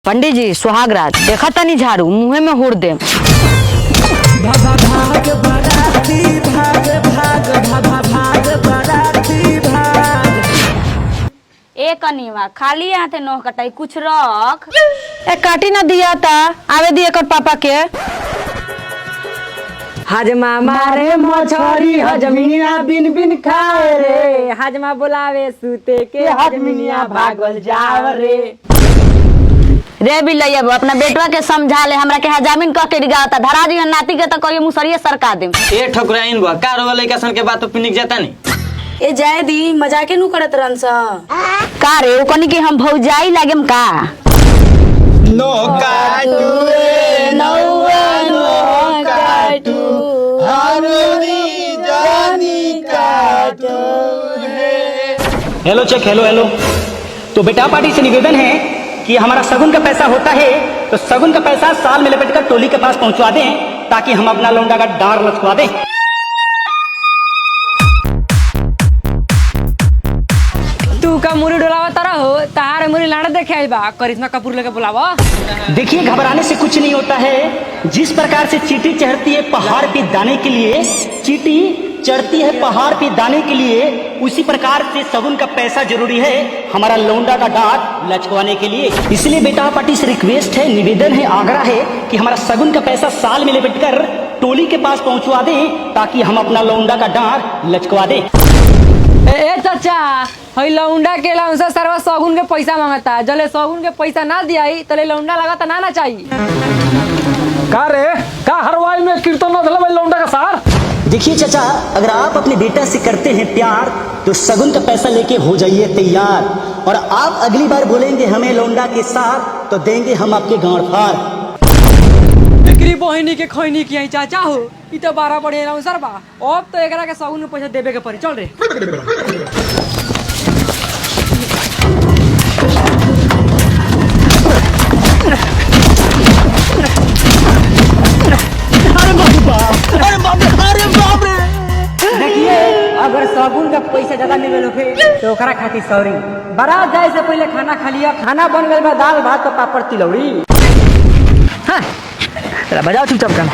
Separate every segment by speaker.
Speaker 1: पंडित जी सुहागरात देखा तनी झाड़ू मुँह में हुड़ दे।
Speaker 2: भाग बराती भाग भाग भाग बराती भाग।
Speaker 3: ए कनीवा खाली हाथे नोह कटाई कुछ रख।
Speaker 1: ए काटी ना दिया था आवे दिए कर पापा के।
Speaker 2: हजमा मारे मछरी हजमिनिया बिन बिन खाए रे। हजमा बुलावे सूते के हजमिनिया भागल जाव रे।
Speaker 3: रे बिलैया अपना बेटवा के समझा ले, हमरा के हजामिन कह के रिगावता धरा जी नाती के त कहियो मुसरिये सरका देम।
Speaker 4: ए ठकुराइन बा का रोवा लइका सन के बात तो पिनिक जाता नहीं।
Speaker 5: ए जाए दी मजाके नु करत रहन सा
Speaker 3: का रे ओ कनी के हम भौजाई लागेम का।
Speaker 4: नो काटू रे नौवा नो काटू हरनी जानी काटू है।
Speaker 6: Hello check hello. तो बेटा पार्टी से निवेदन है कि हमारा सगुन का पैसा होता है तो सगुन का पैसा साल में लपेट कर टोली के पास पहुंचवा दें ताकि हम अपना लौंडा का डार लचकवा दें।
Speaker 2: तू का मुरी डोलावा तारा हो तारे मुरी लाना देखे आई बा करिश्मा कपूर लेके बुलावा।
Speaker 6: देखिए घबराने से कुछ नहीं होता है। जिस प्रकार से चींटी चढ़ती है पहाड़ पे दाने के लिए, चींटी चढ़ती है पहाड़ पे दाने के लिए, उसी प्रकार से सगुन का पैसा जरूरी है हमारा लौंडा का डांट लचकवाने के लिए। इसलिए बेटा पार्टी से रिक्वेस्ट है, निवेदन है, आग्रह है कि हमारा सगुन का पैसा साल में लपेट कर टोली के पास पहुंचवा दें ताकि हम अपना लौंडा का डांट लचकवा दें।
Speaker 2: ए चाचा हई लौंडा के लाउंसा सरवा सगुन के पैसा मांगता, जले सगुन के पैसा ना दियाई तले लौंडा लगाता ना चाहिए।
Speaker 7: का रे का हरवाई में कीर्तन न धला लौंडा का सार।
Speaker 6: देखिए चाचा, अगर आप अपने बेटा से करते हैं प्यार तो सगुन का पैसा लेके हो जाइए तैयार, और आप अगली बार बोलेंगे हमें लौंडा के साथ तो देंगे हम आपके गांड फाड़।
Speaker 2: बिक्री बहिनी के खैनी की आई चाचा हो ई तो 12 बढ़े लाउंसर बा। अब तो एकरा के सगुन में पैसा देबे के पड़ी। चल रे देखिए अगर साबुन का पैसा ज्यादा मिले लोगे तो ओकरा खातिर सॉरी। बारात जाए से पहले खाना खा लिया, खाना बन गए दाल भात तो पापड़ तिलौड़ी। हाँ बजाओ चुपचाप गाना।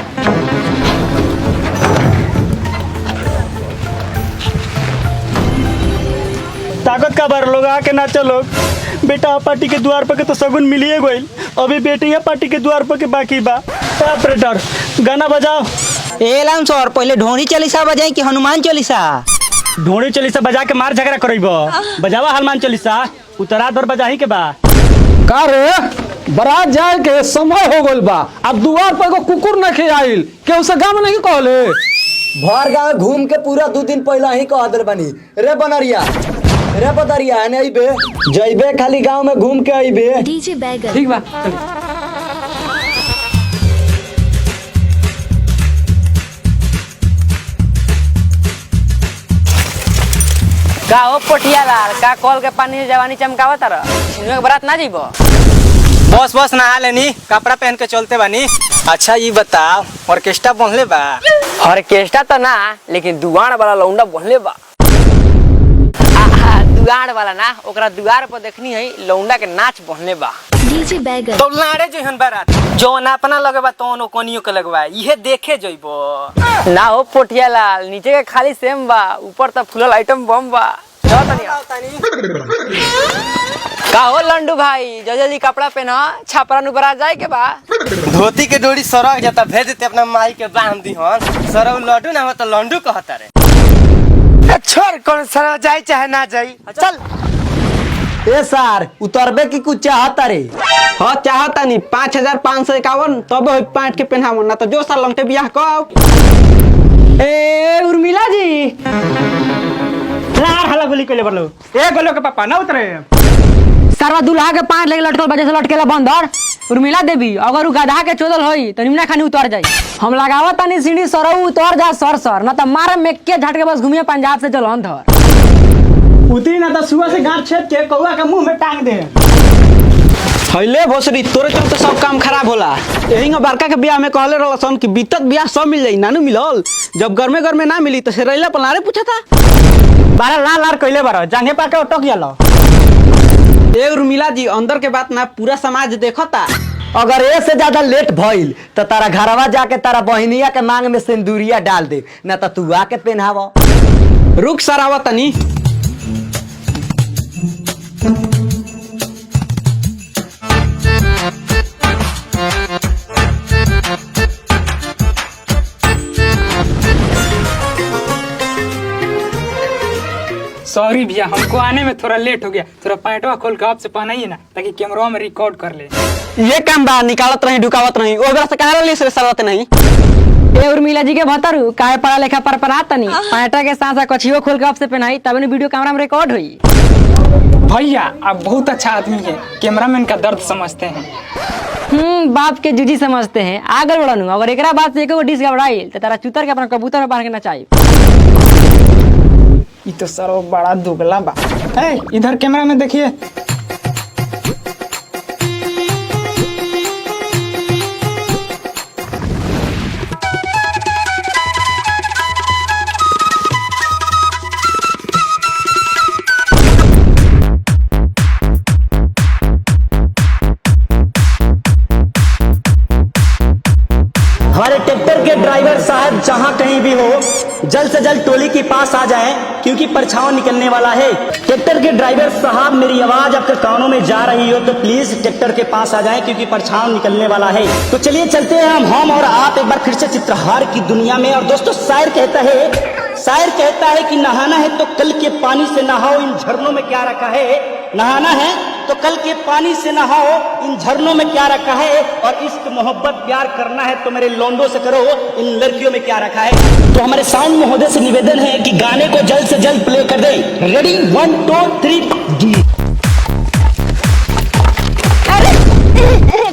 Speaker 7: ताकत का बार लोग आके नाचो लोग। बेटा पार्टी के द्वार पर के तो सगुन मिलिए गई, अभी बेटी पार्टी के द्वार पर के बाकी बा। ऑपरेटर गाना बजाओ।
Speaker 8: ए लाउंसर पहले ढोणी चालीसा बजाई कि हनुमान चालीसा।
Speaker 7: ढोणी चालीसा बजा के मार झगड़ा करब। बजावा हनुमान चालीसा उतरा दर बजाही के बा।
Speaker 9: का रे बारात जाए के समय हो गइल बा, अब दुआर पर को कुकुर नहीं आइल के उसे गाँव नहीं कहले।
Speaker 10: भर गाँव घूम के पूरा 2 दिन पहला ही कह दर बनी। रे बनरिया रे बदरिया ने आइबे जइबे खाली गांव में घूम के आइबे।
Speaker 5: डीजे बैगन
Speaker 2: ठीक बा। का हो पोटिया लाल का कॉल के पानी से जवानी चमकावा तारा इनमें के बारात ना जीबो।
Speaker 4: बस नहा लेनी, कपड़ा पहन के चलते बानी। अच्छा ये बताओ ऑर्केस्ट्रा बनले बा?
Speaker 2: ऑर्केस्ट्रा तो ना लेकिन दुआर वाला लौंडा बनले बा। दुआर वाला ना ओकरा दुआर पर देखनी है लौंडा के नाच बनले बा।
Speaker 5: डीजे बैगन
Speaker 4: तो लाड़े जहन बारात जोन अपना लगबा तोन कोनियो के लगबा इहे देखे जइबो।
Speaker 2: ना हो पोटिया लाल नीचे के खाली सेम बा, ऊपर तो फुलल आइटम बम बा। का हो लंडू भाई जल्दी कपड़ा पहना छापरा नु बरा जाए के बा।
Speaker 4: धोती के डोरी सरक जाता भेज देते अपना माई के बांध दी हन। सरव लड्डू ना हो तो लंडू कहता रे।
Speaker 10: छोड़ कौन सर जाए चाहे ना जाई चल। ए सार उतरबे की कुछ चाहता रे?
Speaker 8: हाँ चाहता नहीं 5551 तब पैंट के पहनाव ना तो जो साल लंगटे बियाह कब।
Speaker 2: ए उर्मिला जी
Speaker 7: लार हला गोली कोले बरलो। ए गोलो के पापा ना उतरे।
Speaker 2: सरवा दुल्हा के 5 लेके लटकल बजे से लटकेला बंदर। उर्मिला देवी अगर उ गधा के चोदल होई तो निमना खानी उतर जाई। हम लगावत तनी सीढ़ी सरऊ उतर जा सर ना तो मारे में के झटके बस घूमिए पंजाब से चल अंधर।
Speaker 7: उतरी ना तो सुबह से गांठ छेद के कौआ के मुंह में टांग दे।
Speaker 8: हइले भोसरी तोरे चलते सब काम खराब होला। यही बड़का के ब्याह में कहले रहसन कि बीतत ब्याह सब मिल जाई, नानू मिलल। जब गर्मे गर्मे ना मिली तो सेरैला पलारे पूछा था।
Speaker 7: बारा लाल लाल कइले बारो जांघे पाके अटक जाला।
Speaker 8: ए उर्मिला जी, अंदर के बात ना पूरा समाज देखता।
Speaker 10: अगर ए से ज्यादा लेट भइल तो तारा घरवा जाके तारा बहनिया के मांग में सिंदूरिया डाल दे, ना तो तू आके पहनावा।
Speaker 8: रुक सरावा तनी।
Speaker 11: सॉरी भैया, हमको आने में थोड़ा लेट हो गया। थोड़ा पैंटवा खोल के आपसे पहनाइए ना, ताकि कैमरा में रिकॉर्ड कर ले।
Speaker 8: ये काम बा, निकालत रही ढुकावत रही, ओ बेरा से कहां ले सरत नहीं।
Speaker 2: ए उर्मिला जी के भतरू काहे पढ़ा लिखा पर पढ़ाता नहीं, पैंटा के साथ कछियो खोल के आपसे पहनाई, तब ने वीडियो कैमरा में रिकॉर्ड हुई।
Speaker 11: भैया आप बहुत अच्छा आदमी है, कैमरामैन का दर्द समझते हैं।
Speaker 2: बाप के जूजी समझते हैं। आगे बढ़नु, अगर एकरा बात से एको डिश गबड़ाई तो तारा चूतर के अपना कबूतर में बांध के नचाई।
Speaker 11: ये तो सर बड़ा दुगला बा। है इधर कैमरा में देखिए।
Speaker 6: हमारे ट्रैक्टर के ड्राइवर साहब जहां कहीं भी हो, जल्द से जल्द टोली के पास आ जाएं, क्योंकि परछाव निकलने वाला है। ट्रैक्टर के ड्राइवर साहब, मेरी आवाज आपके कानों में जा रही हो तो प्लीज ट्रैक्टर के पास आ जाएं, क्योंकि परछाव निकलने वाला है। तो चलिए चलते हैं हम और आप एक बार फिर से चित्रहार की दुनिया में। और दोस्तों, शायर कहता है कि नहाना है तो कल के पानी से नहाओ, इन झरनों में क्या रखा है। नहाना है तो कल के पानी से नहाओ, इन झरनों में क्या रखा है। और इश्क मोहब्बत प्यार करना है तो मेरे लौंडों से करो, इन लड़कियों में क्या रखा है। तो हमारे साउंड महोदय से निवेदन है कि गाने को जल्द से जल्द प्ले कर दे। Ready 1 2 3 D.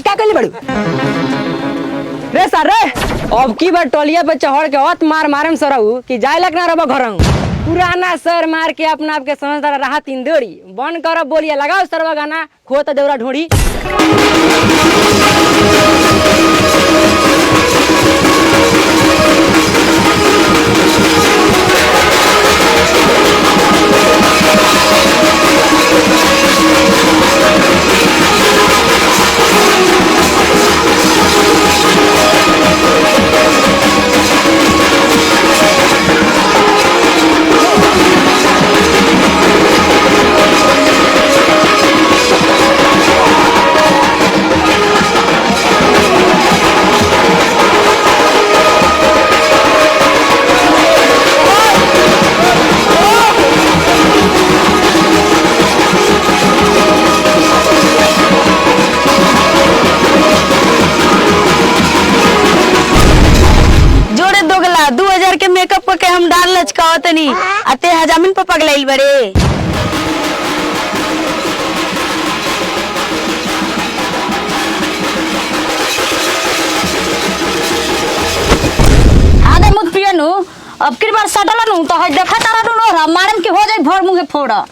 Speaker 2: क्या कर बड़ू रे सर रे, अब की बार टोलिया पे चढ़ के औत मार मारम सरऊ कि जाए लग ना रहो घर। पुराना सर मार के अपना आपके समझदार रहा तीन दोड़ी बंद करो, बोलिए लगाओ सरवा गाना खो तो देवरा ढूंढी।
Speaker 3: मेकअप के हम डाल लचकावत नहीं अते हजामिन पर पगलाइल बड़े। आदे मुद पियनु अब की बार सटलनु तो है देखा तारा नो मारम के हो जाए भर मुंह फोड़ा।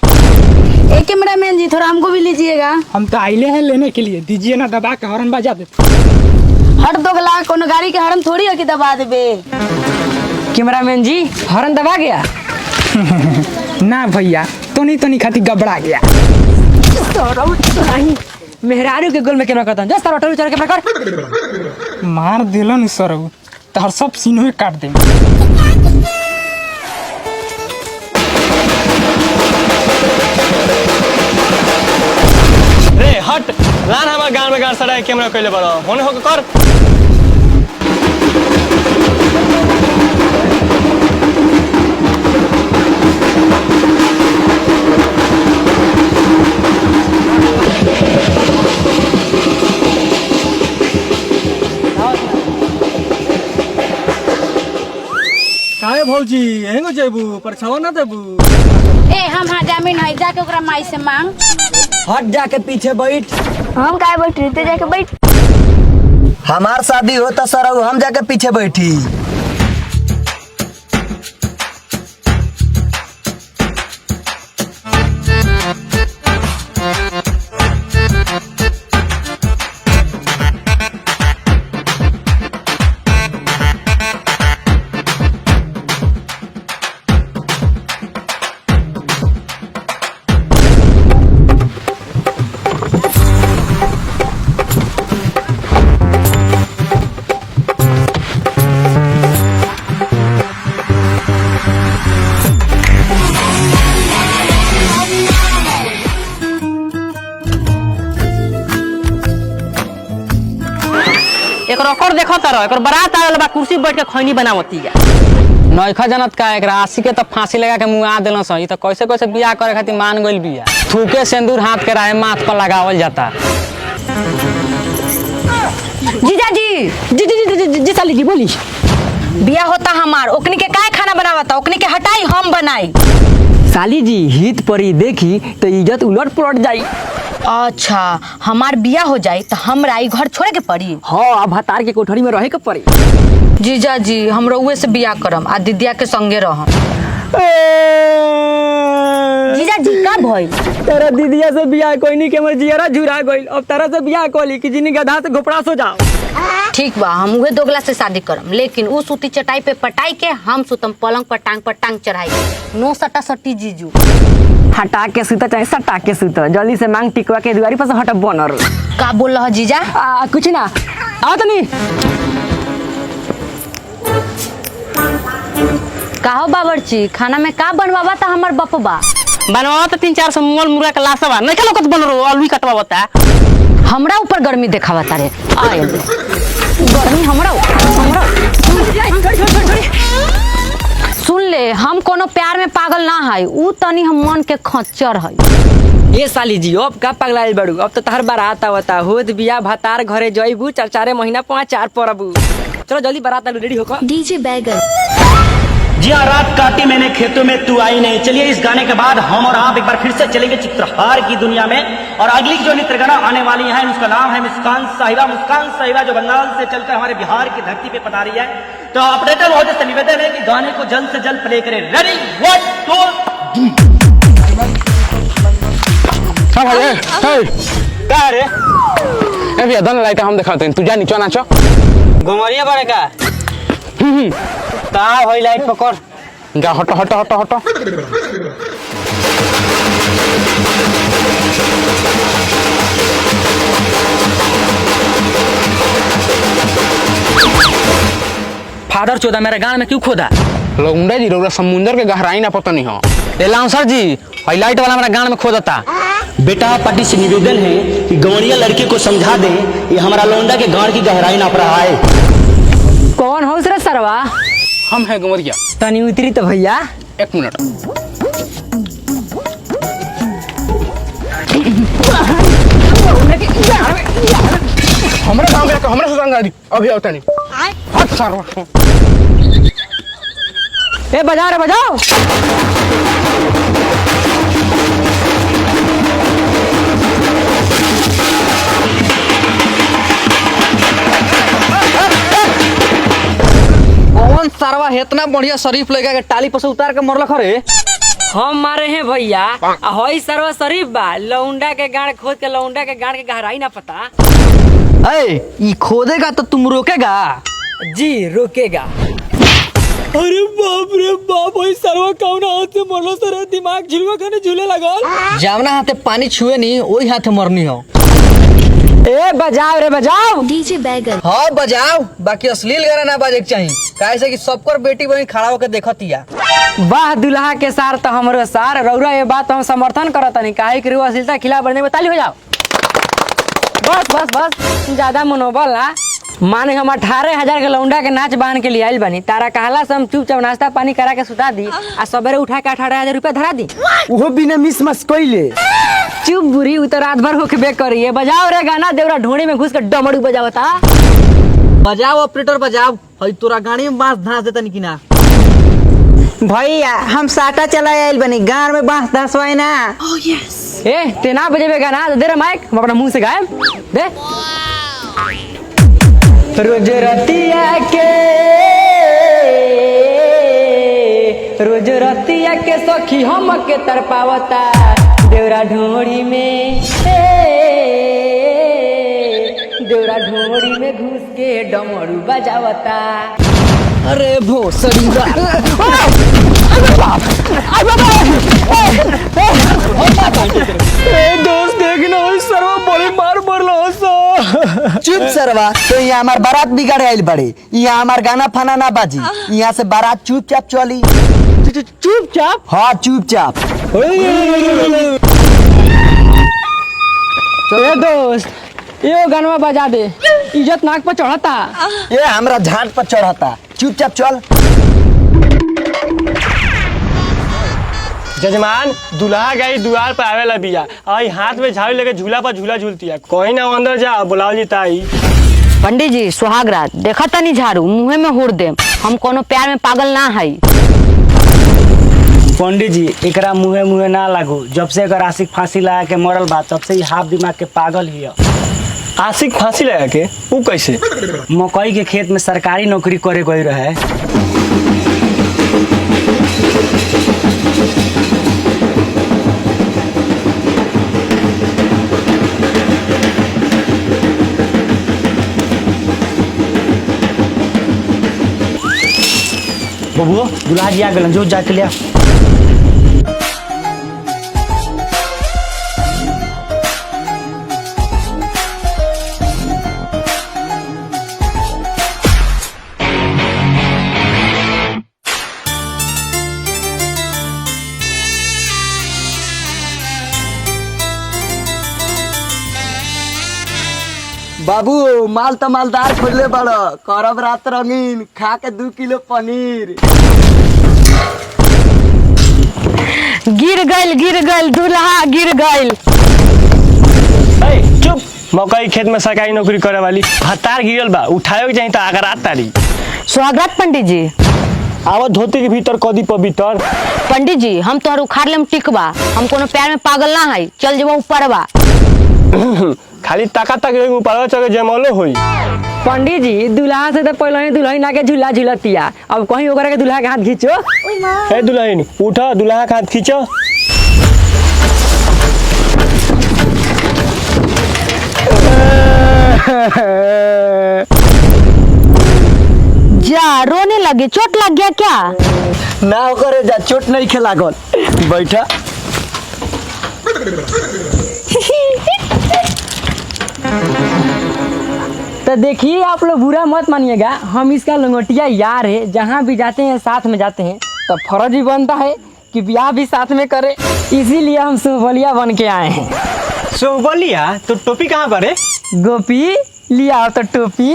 Speaker 5: एक कैमरामैन जी थोड़ा हमको भी लीजिएगा।
Speaker 11: हम तो आइले हैं लेने के लिए, दीजिए ना, दबा के हॉर्न बजा देते।
Speaker 5: हट दोगला, कोनो गाड़ी के हॉर्न थोड़ी है कि दबा देबे।
Speaker 2: कैमरामैन जी हॉर्न दबा गया।
Speaker 11: ना भैया, तो खाती घबरा गया।
Speaker 2: मेहरारू के गोल में कैमरा करता हूं, जस्ट ऑटो चल के कर
Speaker 11: मार दिलन सरऊ तहर सब सीनों काट दे।
Speaker 4: रे हट, लान हमार गांव में गाड़ सड़ा कैमरा कइले बड़ो होने हो कर।
Speaker 9: काहे भौजी एंगो जेबू परछावा ना देबू।
Speaker 5: ए हम जमीन है, जाके ओकरा माई से मांग।
Speaker 10: हट जाके पीछे बैठ।
Speaker 5: हम काहे बैठ ते जाके बैठ।
Speaker 10: हमार शादी होता सर, हम जाके पीछे बैठी।
Speaker 2: एक रकड़ देखो तारो एक बारात आवेला बा कुर्सी बैठ के खैनी बनावती है
Speaker 11: नौखा जनत का एक राशि के तो फांसी लगा के मुआ देलो सही तो कैसे कैसे बियाह करे खातिर मान गइल बिया थूके सिंदूर हाथ के राहे माथ पर लगावल जाता।
Speaker 3: जीजा जी जी जी जी जी जी साली जी बोली बिया होता हमार ओकनी के काय खाना बनावता ओकनी के हटाई हम बनाई।
Speaker 2: साली जी हित परी देखी तो इज्जत उलट पलट जाई।
Speaker 3: अच्छा हमार बिया हो जाई तो हमरा ई घर छोड़े के पड़ी।
Speaker 2: हाँ अब हतार के कोठरी में रहे के पड़ी।
Speaker 3: जीजा जी हम रउए से बिया करम आ दीदिया के संगे रहम। जीजा जी का भइल
Speaker 2: तेरा दीदिया से बियाह कोई नहीं के हमर जियरा झुरा गइल अब तेरा से बियाह कोली कि जिनी गधा से घोपड़ा सो जाओ।
Speaker 3: ठीक बा हम उहे दोगला से शादी करम लेकिन उ सूती चटाई पे पटाई के हम सुतम पलंग पर टांग चढ़ाई नो सटा सटी जीजू।
Speaker 2: हटा के सुता चाहे सटा के सुता जल्दी से मांग टिकवा के दुआरी पर से हट बनर।
Speaker 3: का बोल रहा जीजा
Speaker 2: कुछ ना आओ तनी
Speaker 3: काहो बावर्ची खाना में का बनवावा था हमर बपबा
Speaker 2: बनवावा तो 3-400 मोल मुर्गा का लाशवा नहीं खलो कत बन रो आलू कटवावता
Speaker 3: हमरा ऊपर गर्मी देखावता रे आए गर्मी हमरा सुन ले हम कोनो प्यार में पागल ना है उ तनी हम मन के खच्चर है।
Speaker 2: ये साली जी अब का पगलाइल बड़ू अब तो तहर बारात आवता होत बिया भातार घरे जइबू 4 महीना 5 परबू चलो जल्दी बारात आलू रेडी होकर
Speaker 5: डीजे बैगन।
Speaker 6: जी हाँ, रात काटी मैंने खेतों में तू आई नहीं। चलिए इस गाने के बाद हम और आप एक बार फिर से चलेंगे चित्रहार की दुनिया में और अगली जो नृत्य गाना आने वाली है उसका नाम है मुस्कान साहिबा जो बंगाल से चलकर हमारे बिहार की धरती पे पधारी है। तो ऑपरेटर महोदय से निवेदन है कि गाने को जल्द से जल्द प्ले करें। रेडी 1 2
Speaker 8: का रे ए भैया दोनों लाइट हम दिखाते हैं तू जा नीचे नाचो
Speaker 2: गोमरिया बड़े का का होई लाइट पकड़
Speaker 8: जा हटो हटो हटो हटो
Speaker 2: फादर चोदा मेरे गांव में क्यों खोदा
Speaker 8: लौंडा जी रोरा समुंदर के गहराई ना पता नहीं हो
Speaker 2: ए लाउंसर जी हाईलाइट वाला मेरा गांव में खोदता।
Speaker 6: बेटा पार्टी से निवेदन है कि गौड़िया लड़के को समझा दे ये हमारा लौंडा के गांव की गहराई नाप रहा है।
Speaker 2: कौन हो रे सरवा
Speaker 8: हम है गुमरिया
Speaker 2: तनी उतरी तो भैया
Speaker 8: 1 मिनट हमरा गांव में हमरा से संगा दी अभी आवता नहीं हट सारो
Speaker 2: ए बजाओ रे बजाओ
Speaker 8: कौन सरवा इतना बढ़िया शरीफ लगा के टाली पर से उतार के मरल खरे
Speaker 2: हम मारे हैं भैया हई सरवा शरीफ बा लौंडा के गाड़ खोद के लौंडा के गाड़ के गहराई ना पता।
Speaker 8: ये खोदेगा तो तुम रोकेगा
Speaker 2: जी रोकेगा। अरे बाप रे बाप वही सरवा कौना हाथ से मरलो सर दिमाग झुलवा खाने झूले लगल
Speaker 8: जावना हाथे पानी छुए नहीं वही हाथे मरनी हो।
Speaker 2: ए बजाओ रे बजाओ
Speaker 5: डीजे बैगन।
Speaker 8: हाँ बजाओ बाकी अश्लील गाना ना बाजे के चाहिए कैसे कि सबकर बेटी बहन खड़ा होकर देखतिया।
Speaker 2: वाह दुल्हा के सार तो हमरो सार रौरा ये बात हम समर्थन करत नहीं काहे कि अश्लीलता खिलाफ बढ़ने में ताली हो जाओ। बस बस बस ज्यादा मनोबल ना माने हम 18,000 के लौंडा के नाच बांध के लिए आइल बनी तारा कहला से हम चुपचाप नाश्ता पानी करा के सुता दी आ सवेरे उठा के 18,000 रुपया धरा दी
Speaker 10: वो बिना मिस मस कइले
Speaker 2: चुप बुरी उ तो रात भर होके बेक करिए। बजाओ रे गाना देवरा ढोड़ी में घुस के डमरू बजावता।
Speaker 8: बजाओ ऑपरेटर बजाओ हई तोरा गाड़ी में बांस धांस देता नहीं ना
Speaker 12: भैया हम साटा चला आइल बनी गांव में बांस धसवाई ना।
Speaker 2: ए तेना बजेबे गाना दे रे माइक हम अपना मुंह से गाएब दे। रोज रतिया के सखी हम के तरपावता देवरा ढोड़ी में घुस के डमरू बजावता।
Speaker 8: अरे भोसड़ी
Speaker 2: दोस्त देखना सरवा बड़े मार
Speaker 10: चुप सरवा तो यहाँ हमार बारात बिगाड़े आइल बड़े यहाँ हमार गाना फाना ना बाजी यहाँ से बारात चुपचाप चली।
Speaker 2: चुपचाप
Speaker 10: हाँ चुपचाप।
Speaker 2: दोस्त यो गानवा बजा दे, इज्जत नाक पर चढ़ता।
Speaker 10: ये हमरा झाट पर चढ़ता, चुपचाप चल।
Speaker 7: जजमान, दूल्हा गई द्वार पर आवेला बिया, आई हाथ में झाड़ू लेके झूला पर झूला झूलती है। कोई ना अंदर जा, बुलाओ जी ताई।
Speaker 3: पंडित जी सुहाग रात देखा तनी झाड़ू मुँहे में हुड़ दे, हम कोनो प्यार में पागल ना है।
Speaker 7: पंडित जी एकरा मुँहे मुँहे ना लागो, जब से एकर आशिक फांसी लगा के मरल बा तब से ही हाफ दिमाग के पागल ही है। आशिक फांसी लगा के? वो कैसे? मकई के खेत में सरकारी नौकरी करे गई रहे। बबुआ दुल्हा जी आ गए, जो जाके लिया।
Speaker 10: बाबू माल तो मालदार खोजले बड़, करब रात रंगीन, खा के 2 किलो पनीर।
Speaker 3: गिर गइल दूल्हा गिर गइल।
Speaker 7: चुप, मकई खेत में सरकारी नौकरी करे वाली हतार गिरल बा, उठाए जाए तो आगर रात तारी।
Speaker 3: स्वागत पंडित जी।
Speaker 7: आवत धोती के भीतर कदी पवित्र।
Speaker 3: पंडित जी हम तोहर उखाड़ लेम टिकबा, हम कोनो प्यार में पागल ना है, चल जब ऊपर बा।
Speaker 7: खाली ताका तक ऊपर चढ़े जयमालो होई।
Speaker 2: पंडित जी दूल्हा से तो पहले ही दुल्हन आके झूला झूलतिया, अब कहीं ओकरा के दूल्हा के हाथ खींचो।
Speaker 7: ए दुल्हन उठा, दूल्हा का हाथ खींचो।
Speaker 3: जा रोने लगे, चोट लग गया क्या?
Speaker 10: ना करे जा, चोट नहीं खेला गल, बैठा।
Speaker 2: तो देखिए आप लोग बुरा मत मानिएगा, हम इसका लंगोटिया यार है, जहाँ भी जाते हैं साथ में जाते हैं, तो फर्ज भी बनता है कि ब्याह भी साथ में करें, इसीलिए हम सुबलिया बन के आए हैं।
Speaker 7: सुबलिया? तो टोपी कहाँ पर है?
Speaker 2: गोपी लिया तो टोपी।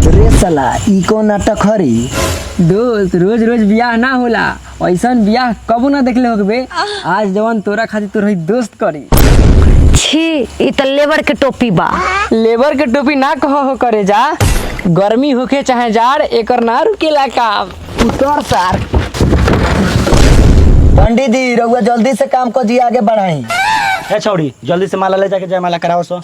Speaker 10: रे साला ई कौन नाटक हरी?
Speaker 2: दोस्त रोज रोज ब्याह ना होला, ऐसा ब्याह कबो ना देखले होगे। आज जवान तोरा खातिर तोर दोस्त करी।
Speaker 3: छी ई त लेबर के टोपी बा।
Speaker 2: लेबर के टोपी ना कहो हो करे जा, गर्मी होके चाहे जाड़ एकर ना रुकेला काम।
Speaker 10: उतर सार। पंडित जी रउआ जल्दी से काम को जी आगे बढ़ाई।
Speaker 7: ए छौड़ी जल्दी से माला ले जाके जयमाला कराओ सो।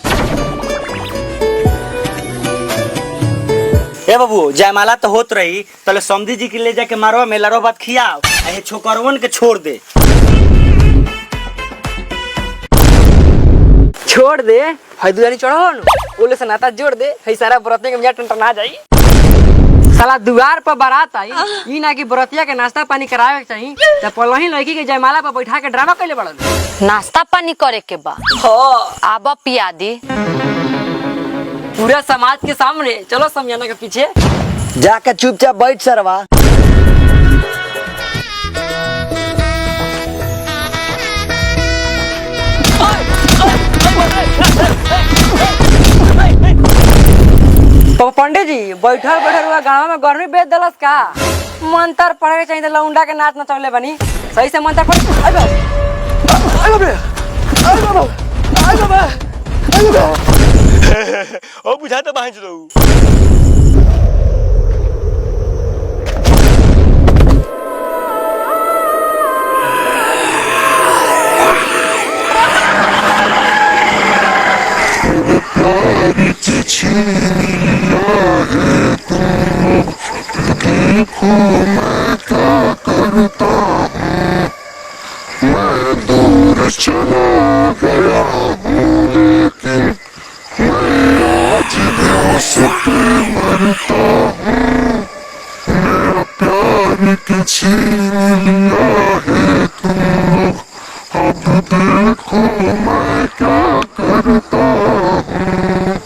Speaker 6: ए बाबू जयमाला तो होत रही, तले समधी जी के ले जाके मारो मेलारो बात खियाओ, ए छोकरवन के छोड़ दे।
Speaker 2: छोड़ दे, हई दुआरी चढ़ो न, ओले से नाता जोड़ दे, हई सारा बरतिया के मिजाज टंटना जाई। साला दुआर पर बारात आई, ई ना कि बरतिया के नाश्ता पानी करावे के चाहिए, त पहले ही लड़की के जयमाला पर बैठा के ड्रामा कइले बड़न।
Speaker 3: नाश्ता पानी करे के बा।
Speaker 2: हां
Speaker 3: आबा पिया दी।
Speaker 2: पूरा समाज के सामने, चलो समझाना के पीछे
Speaker 10: जाके चुपचाप बैठ सरवा।
Speaker 2: पंडित जी बैठल बैठल हुआ गाँव में गर्मी बेच दलस का? मंत्र पढ़े के चाहिए, लौंडा के नाच नचौले बनी, सही से मंत्र पढ़।
Speaker 7: ओ बुझा तो बाहर चलो।
Speaker 13: मैं दूर चला गया हूँ लेकिन मैं तुझे से मरता हूँ। मेरा प्यार के छीन लिया है तूने, अब देखो मैं क्या करता हूँ।